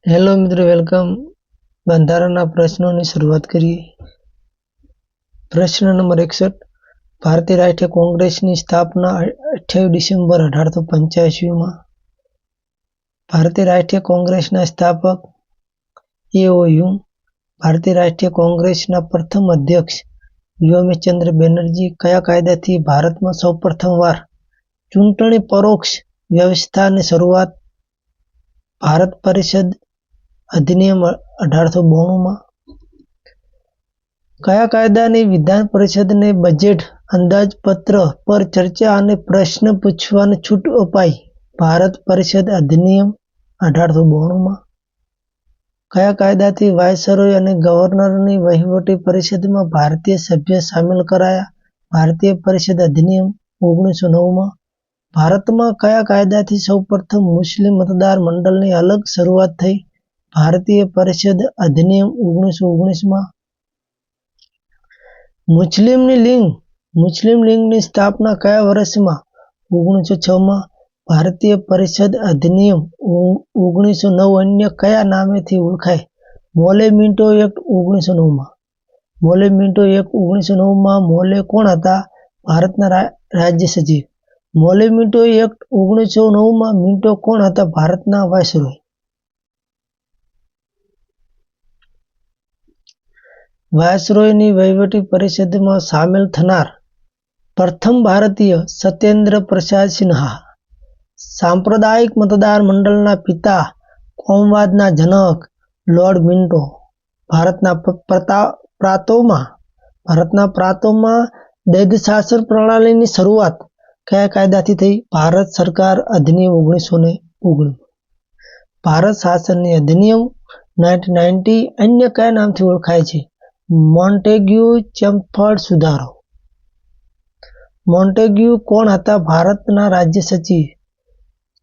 Hello મિત્રો, welcome. બંધારણના પ્રશ્નોની શરૂઆત કરીએ. પ્રશ્ન નંબર 61. ભારતીય રાષ્ટ્રીય કોંગ્રેસની સ્થાપના 28 ડિસેમ્બર 1885માં. ભારતીય રાષ્ટ્રીય કોંગ્રેસના સ્થાપક એઓયુ. ભારતીય રાષ્ટ્રીય કોંગ્રેસના પ્રથમ અધ્યક્ષ વ્યોમચંદ્ર બેનર્જી. કયા કાયદાથી ભારતમાં સૌપ્રથમવાર ચૂંટણી પરોક્ષ વ્યવસ્થાની શરૂઆત? ભારત પરિષદ અધિનિયમ 1892માં. કયા કાયદાની વિધાન પરિષદને બજેટ અંદાજપત્ર પર ચર્ચા અને પ્રશ્ન પૂછવાની છૂટ અપાઈ? ભારત પરિષદ અધિનિયમ 1892માં. કયા કાયદાથી વાયસરોય અને ગવર્નરની વહીવટી પરિષદમાં ભારતીય સભ્ય સામેલ કરાયા? ભારતીય પરિષદ અધિનિયમ 1909માં. ભારતમાં કયા કાયદાથી સૌપ્રથમ મુસ્લિમ મતદાર મંડળની અલગ શરૂઆત થઈ? ભારતીય પરિષદ અધિનિયમ 1919માં. મુસ્લિમ લીગની સ્થાપના કયા વર્ષમાં? 1906માં. ભારતીય પરિષદ અધિનિયમ 1909 અન્ય કયા નામેથી ઓળખાય? મોલે મિન્ટો એક્ટ 1909માં. મોલે મિન્ટો એક્ટ 1909માં મોલે કોણ હતા? ભારતના રાજ્ય સચિવ. મોલે મિન્ટો એક્ટ 1909માં મિન્ટો કોણ હતા? ભારતના વાયસરોય. વાયસરોયની વહીવટી પરિષદમાં સામેલ થનાર પ્રથમ ભારતીય સત્યેન્દ્ર પ્રસાદ સિન્હા. સાંપ્રદાયિક મતદાર મંડળના પિતા, કોમવાદના જનક લોર્ડ મિન્ટો. ભારતના પ્રાંતોમાં દૈત શાસન પ્રણાલીની શરૂઆત કયા કાયદાથી થઈ? ભારત સરકાર અધિનિયમ 1919. ભારત શાસનની અધિનિયમ 1990 અન્ય કયા નામથી ઓળખાય છે? મોન્ટેગ્યુ ચેમ્સફોર્ડ સુધારો. મોન્ટેગ્યુ કોણ હતા? ભારતના રાજ્ય સચિવ.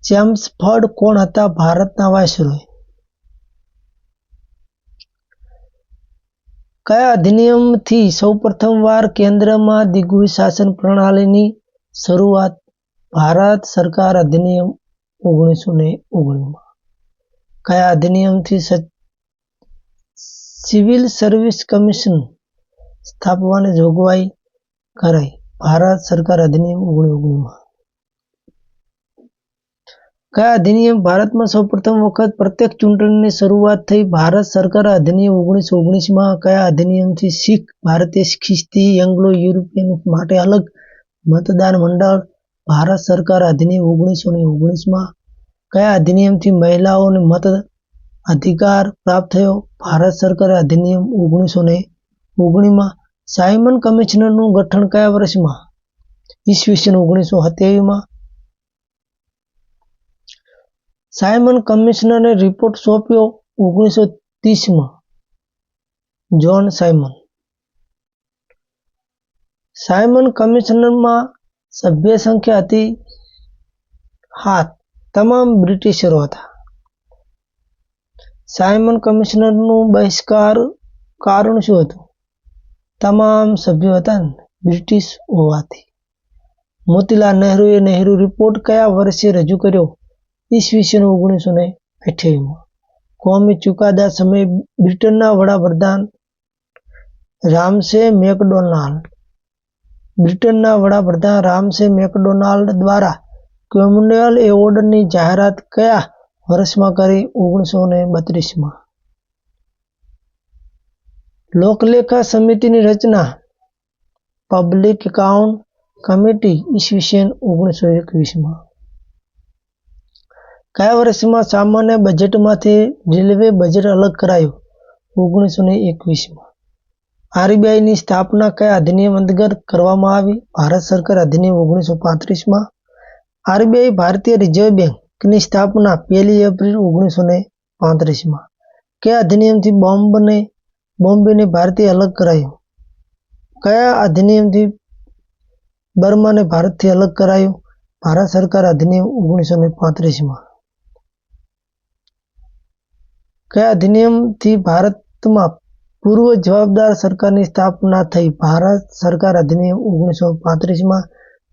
ચેમ્સફોર્ડ કોણ હતા? ભારતના વાયસરોય. કયા અધિનિયમથી સૌપ્રથમવાર કેન્દ્રમાં દ્વિગુ શાસન પ્રણાલીની શરૂઆત? ભારત સરકાર અધિનિયમ 1919માં. કયા અધિનિયમથી સિવિલ સર્વિસ કમિશન સ્થાપવાની જોગવાઈ કરાઈ? ભારત સરકાર અધિનિયમ 1919માં. કયા અધિનિયમ ભારતમાં સૌપ્રથમ વખત પ્રત્યક્ષ ચૂંટણીની શરૂઆત થઈ? ભારત સરકાર અધિનિયમ 1919માં. કયા અધિનિયમથી શીખ ભારતીય ખ્રિસ્તી એંગ્લો યુરોપિયન માટે અલગ મતદાન મંડળ? ભારત સરકાર અધિનિયમ 1919માં. કયા અધિનિયમથી મહિલાઓને મત અધિકાર પ્રાપ્ત થયો? ભારત સરકાર અધિનિયમ 1919માં. સાયમન કમિશનનું ગઠન કયા વર્ષમાં? ઈસવીસન 1927માં. સાયમન કમિશનરે રિપોર્ટ સોંપ્યો 1930માં. John Simon. સાયમન કમિશનમાં સભ્ય સંખ્યા હતી 7. તમામ બ્રિટિશરો હતા. સાયમન કમિશનરનું બહિષ્કાર કારણ શું હતું? તમામ સભ્યો હતા બ્રિટિશ હોવાથી. મોતીલાલ નહેરુએ નહેરુ રિપોર્ટ કયા વર્ષે રજૂ કર્યો? ઈસવીસન 1928માં. કોમી ચુકાદા સમયે બ્રિટનના વડાપ્રધાન રામસે મેકડોનાલ્ડ દ્વારા કોમનવેલ્થ એવોર્ડની જાહેરાત કયા વર્ષમાં કરી? 1932માં. લોકલેખા સમિતિની રચના પબ્લિક એકાઉન્ટ કમિટી ઈસવીસન 1921માં. કયા વર્ષમાં સામાન્ય બજેટમાંથી રેલવે બજેટ અલગ કરાયું? 1921માં. આરબીઆઈની સ્થાપના કયા અધિનિયમ અંતર્ગત કરવામાં આવી? ભારત સરકાર અધિનિયમ 1935માં. આરબીઆઈ ભારતીય રિઝર્વ બેંકની સ્થાપના 1 એપ્રિલ 1935માં. કયા અધિનિયમથી બોમ્બેને ભારતથી અલગ કરાયું? કયા અધિનિયમથી બર્માને ભારતથી અલગ કરાયું? ભારત સરકાર અધિનિયમ 1935માં. કયા અધિનિયમથી ભારતમાં પૂર્વ જવાબદાર સરકારની સ્થાપના થઈ? ભારત સરકાર અધિનિયમ 1935માં.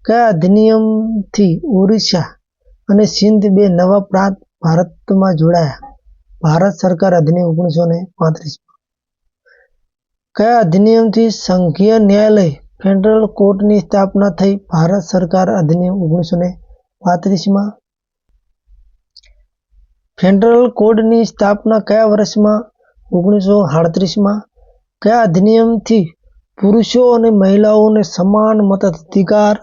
કયા અધિનિયમથી ઓરિસ્સા અને સિંધ બે નવા પ્રાંત ભારતમાં જોડાયા? ભારત સરકાર અધિનિયમ 1935। કયા અધિનિયમથી સંઘીય ન્યાયાલય ફેડરલ કોર્ટની સ્થાપના થઈ? ભારત સરકાર અધિનિયમ 1935। ફેડરલ કોર્ટની સ્થાપના કયા વર્ષમાં? 1937। કયા અધિનિયમથી પુરુષો અને મહિલાઓને સમાન મતાધિકાર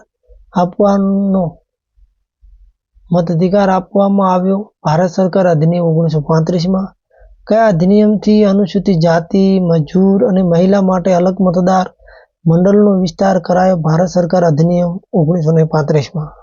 આપવામાં આવ્યો? ભારત સરકાર અધિનિયમ 1935। કયા અધિનિયમથી અનુસૂચિત જાતિ, મજૂર અને મહિલા માટે અલગ મતદાર મંડળનો વિસ્તાર કરાયો? ભારત સરકાર અધિનિયમ 1935।